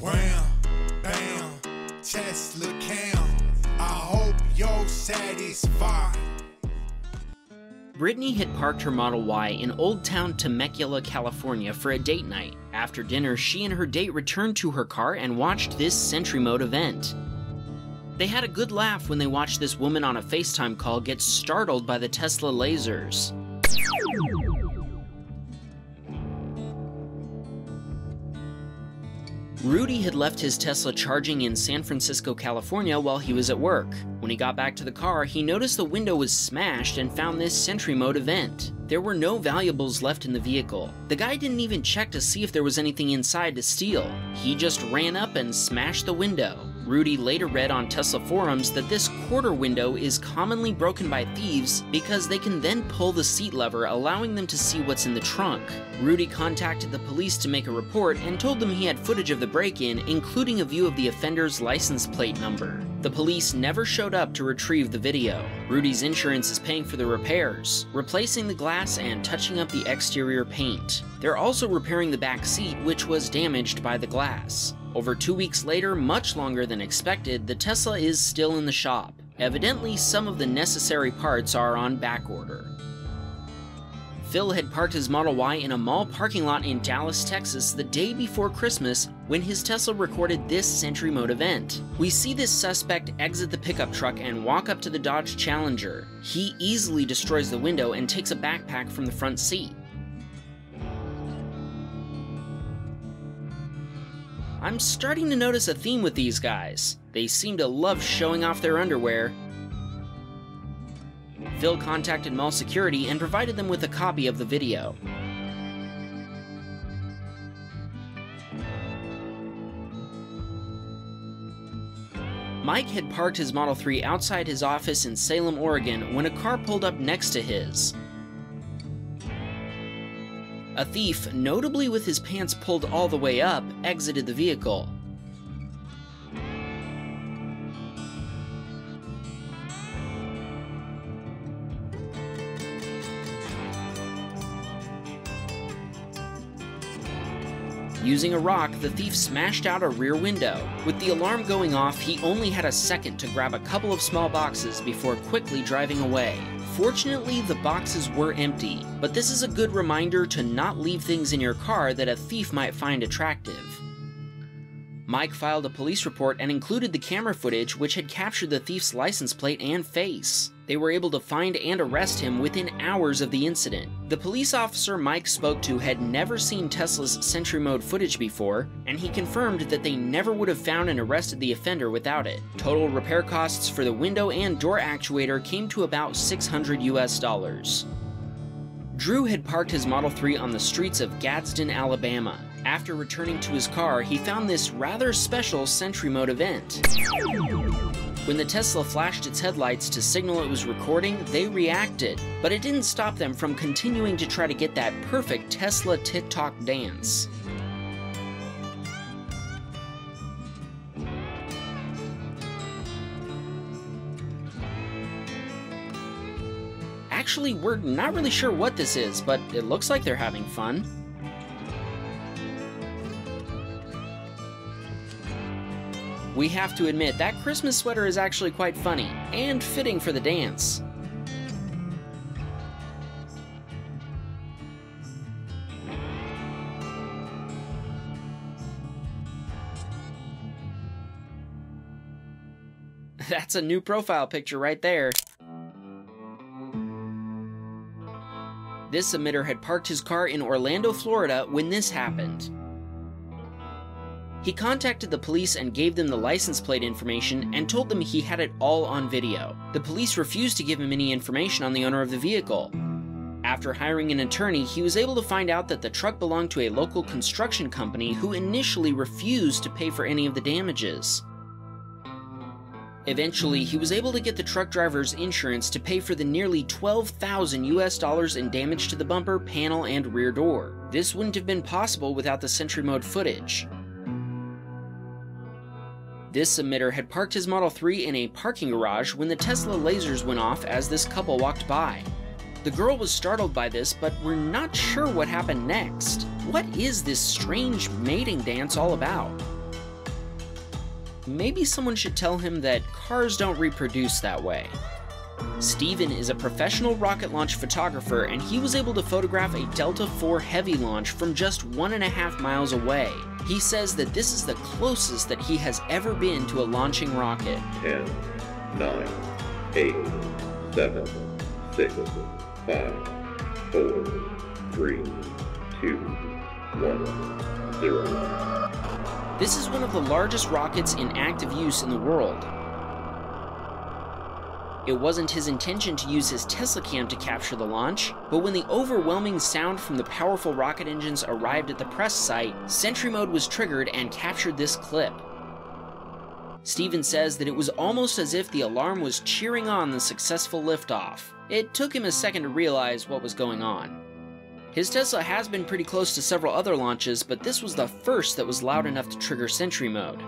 Wham, bam, Teslacam. I hope you're satisfied. Brittany had parked her Model Y in Old Town Temecula, California for a date night. After dinner, she and her date returned to her car and watched this Sentry Mode event. They had a good laugh when they watched this woman on a FaceTime call get startled by the Tesla lasers. Rudy had left his Tesla charging in San Francisco, California while he was at work. When he got back to the car, he noticed the window was smashed and found this Sentry Mode event. There were no valuables left in the vehicle. The guy didn't even check to see if there was anything inside to steal. He just ran up and smashed the window. Rudy later read on Tesla forums that this quarter window is commonly broken by thieves because they can then pull the seat lever, allowing them to see what's in the trunk. Rudy contacted the police to make a report and told them he had footage of the break-in, including a view of the offender's license plate number. The police never showed up to retrieve the video. Rudy's insurance is paying for the repairs, replacing the glass and touching up the exterior paint. They're also repairing the back seat, which was damaged by the glass. Over 2 weeks later, much longer than expected, the Tesla is still in the shop. Evidently, some of the necessary parts are on back order. Phil had parked his Model Y in a mall parking lot in Dallas, Texas the day before Christmas when his Tesla recorded this Sentry Mode event. We see this suspect exit the pickup truck and walk up to the Dodge Challenger. He easily destroys the window and takes a backpack from the front seat. I'm starting to notice a theme with these guys. They seem to love showing off their underwear. Phil contacted mall security and provided them with a copy of the video. Mike had parked his Model 3 outside his office in Salem, Oregon when a car pulled up next to his. A thief, notably with his pants pulled all the way up, exited the vehicle. Using a rock, the thief smashed out a rear window. With the alarm going off, he only had a second to grab a couple of small boxes before quickly driving away. Fortunately, the boxes were empty, but this is a good reminder to not leave things in your car that a thief might find attractive. Mike filed a police report and included the camera footage which had captured the thief's license plate and face. They were able to find and arrest him within hours of the incident. The police officer Mike spoke to had never seen Tesla's Sentry Mode footage before, and he confirmed that they never would have found and arrested the offender without it. Total repair costs for the window and door actuator came to about $600 US. Drew had parked his Model 3 on the streets of Gadsden, Alabama. After returning to his car, he found this rather special Sentry Mode event. When the Tesla flashed its headlights to signal it was recording, they reacted, but it didn't stop them from continuing to try to get that perfect Tesla TikTok dance. Actually, we're not really sure what this is, but it looks like they're having fun. We have to admit, that Christmas sweater is actually quite funny, and fitting for the dance. That's a new profile picture right there. This emitter had parked his car in Orlando, Florida when this happened. He contacted the police and gave them the license plate information and told them he had it all on video. The police refused to give him any information on the owner of the vehicle. After hiring an attorney, he was able to find out that the truck belonged to a local construction company who initially refused to pay for any of the damages. Eventually, he was able to get the truck driver's insurance to pay for the nearly $12,000 US in damage to the bumper, panel, and rear door. This wouldn't have been possible without the Sentry Mode footage. This emitter had parked his Model 3 in a parking garage when the Tesla lasers went off as this couple walked by. The girl was startled by this, but we're not sure what happened next. What is this strange mating dance all about? maybe someone should tell him that cars don't reproduce that way. Steven is a professional rocket launch photographer, and he was able to photograph a Delta IV Heavy launch from just 1.5 miles away. He says that this is the closest that he has ever been to a launching rocket. 10, 9, 8, 7, 6, 5, 4, 3, 2, 1, 0. This is one of the largest rockets in active use in the world. It wasn't his intention to use his Teslacam to capture the launch, but when the overwhelming sound from the powerful rocket engines arrived at the press site, Sentry Mode was triggered and captured this clip. Steven says that it was almost as if the alarm was cheering on the successful liftoff. It took him a second to realize what was going on. His Tesla has been pretty close to several other launches, but this was the first that was loud enough to trigger Sentry Mode.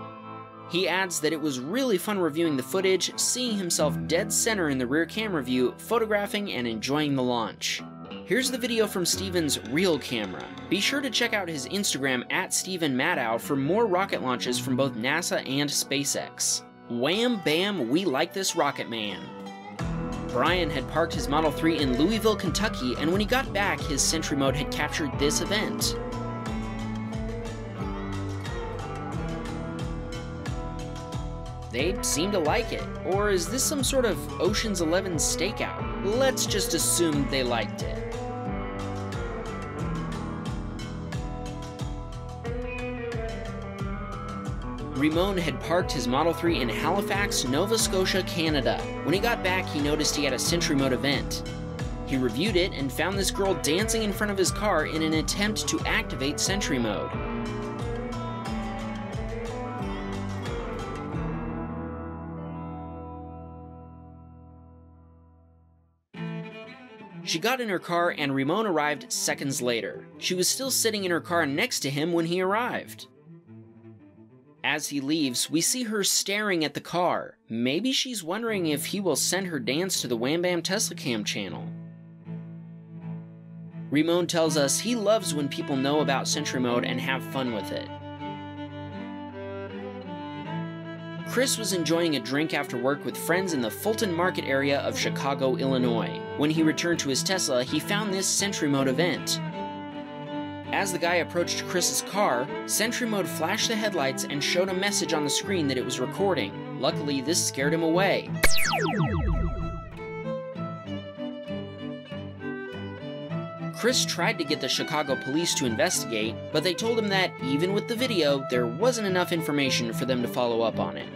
He adds that it was really fun reviewing the footage, seeing himself dead center in the rear camera view, photographing and enjoying the launch. Here's the video from Steven's real camera. Be sure to check out his Instagram @StevenMadow for more rocket launches from both NASA and SpaceX. Wham bam, we like this rocket man. Brian had parked his Model 3 in Louisville, Kentucky, and when he got back, his Sentry Mode had captured this event. They seem to like it. Or is this some sort of Ocean's 11 stakeout? Let's just assume they liked it. Ramon had parked his Model 3 in Halifax, Nova Scotia, Canada. When he got back, he noticed he had a Sentry Mode event. He reviewed it and found this girl dancing in front of his car in an attempt to activate Sentry Mode. She got in her car and Ramon arrived seconds later. She was still sitting in her car next to him when he arrived. As he leaves, we see her staring at the car. Maybe she's wondering if he will send her dance to the Wham Bam Teslacam channel. Ramon tells us he loves when people know about Sentry Mode and have fun with it. Chris was enjoying a drink after work with friends in the Fulton Market area of Chicago, Illinois. When he returned to his Tesla, he found this Sentry Mode event. As the guy approached Chris's car, Sentry Mode flashed the headlights and showed a message on the screen that it was recording. Luckily, this scared him away. Chris tried to get the Chicago police to investigate, but they told him that, even with the video, there wasn't enough information for them to follow up on it.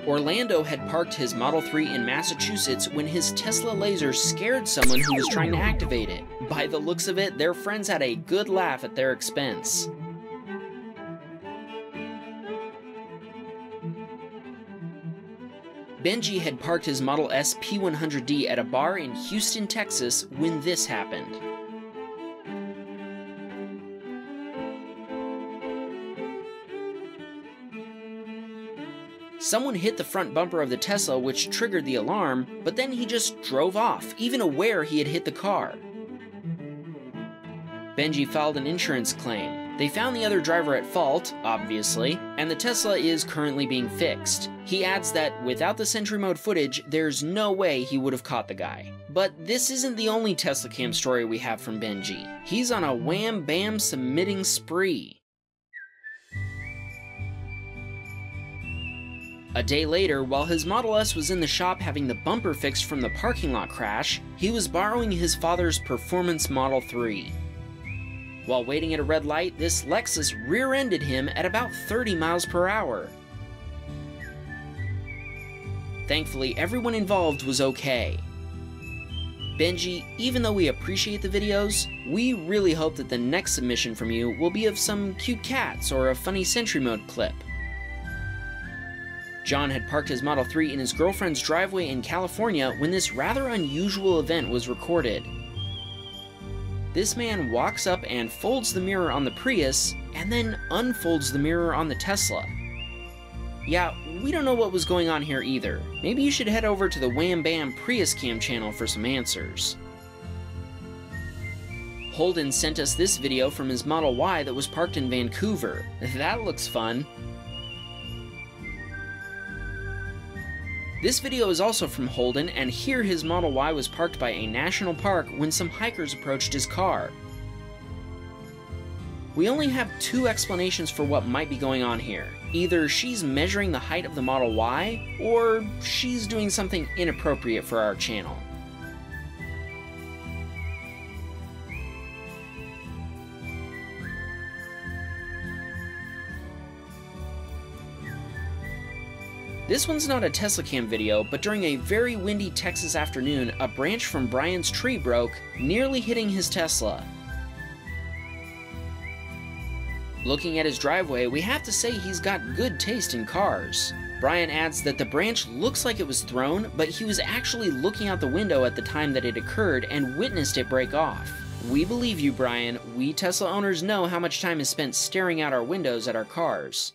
Orlando had parked his Model 3 in Massachusetts when his Tesla laser scared someone who was trying to activate it. By the looks of it, their friends had a good laugh at their expense. Benji had parked his Model S P100D at a bar in Houston, Texas when this happened. Someone hit the front bumper of the Tesla, which triggered the alarm, but then he just drove off, even aware he had hit the car. Benji filed an insurance claim. They found the other driver at fault, obviously, and the Tesla is currently being fixed. He adds that without the Sentry Mode footage, there's no way he would have caught the guy. But this isn't the only Teslacam story we have from Benji. He's on a wham bam submitting spree. A day later, while his Model S was in the shop having the bumper fixed from the parking lot crash, he was borrowing his father's performance Model 3. While waiting at a red light, this Lexus rear-ended him at about 30 miles per hour. Thankfully, everyone involved was okay. Benji, even though we appreciate the videos, we really hope that the next submission from you will be of some cute cats or a funny Sentry Mode clip. John had parked his Model 3 in his girlfriend's driveway in California when this rather unusual event was recorded. This man walks up and folds the mirror on the Prius, and then unfolds the mirror on the Tesla. Yeah, we don't know what was going on here either. Maybe you should head over to the Wham Bam Prius Cam channel for some answers. Holden sent us this video from his Model Y that was parked in Vancouver. That looks fun. This video is also from Holden, and here his Model Y was parked by a national park when some hikers approached his car. We only have two explanations for what might be going on here. Either she's measuring the height of the Model Y, or she's doing something inappropriate for our channel. This one's not a Teslacam video, but during a very windy Texas afternoon, a branch from Brian's tree broke, nearly hitting his Tesla. Looking at his driveway, we have to say he's got good taste in cars. Brian adds that the branch looks like it was thrown, but he was actually looking out the window at the time that it occurred and witnessed it break off. We believe you, Brian. We Tesla owners know how much time is spent staring out our windows at our cars.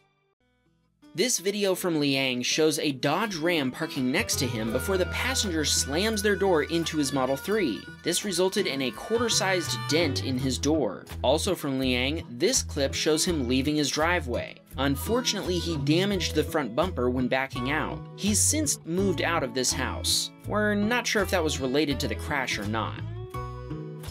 This video from Liang shows a Dodge Ram parking next to him before the passenger slams their door into his Model 3. This resulted in a quarter-sized dent in his door. Also from Liang, this clip shows him leaving his driveway. Unfortunately, he damaged the front bumper when backing out. He's since moved out of this house. We're not sure if that was related to the crash or not.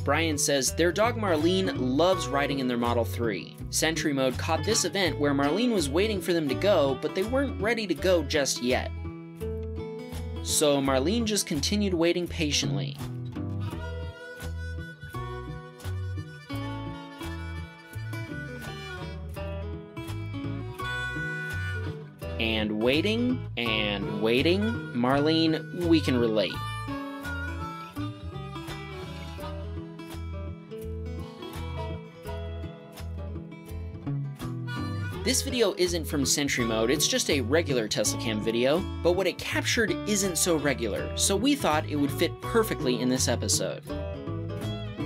Brian says their dog Marlene loves riding in their Model 3. Sentry Mode caught this event where Marlene was waiting for them to go, but they weren't ready to go just yet. So Marlene just continued waiting patiently. And waiting, Marlene, we can relate. This video isn't from Sentry Mode, it's just a regular Teslacam video, but what it captured isn't so regular, so we thought it would fit perfectly in this episode.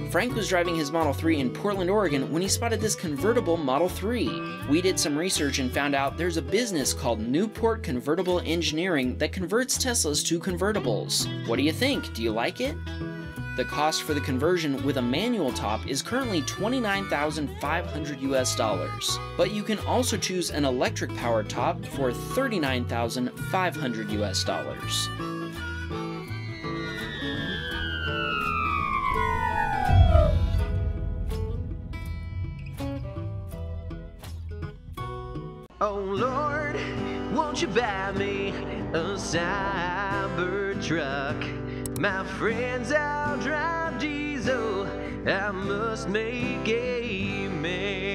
Frank was driving his Model 3 in Portland, Oregon when he spotted this convertible Model 3. We did some research and found out there's a business called Newport Convertible Engineering that converts Teslas to convertibles. What do you think? Do you like it? The cost for the conversion with a manual top is currently $29,500 US, but you can also choose an electric powered top for $39,500 US. Oh Lord, won't you buy me a Cybertruck? My friends all drive diesel, I must make a man.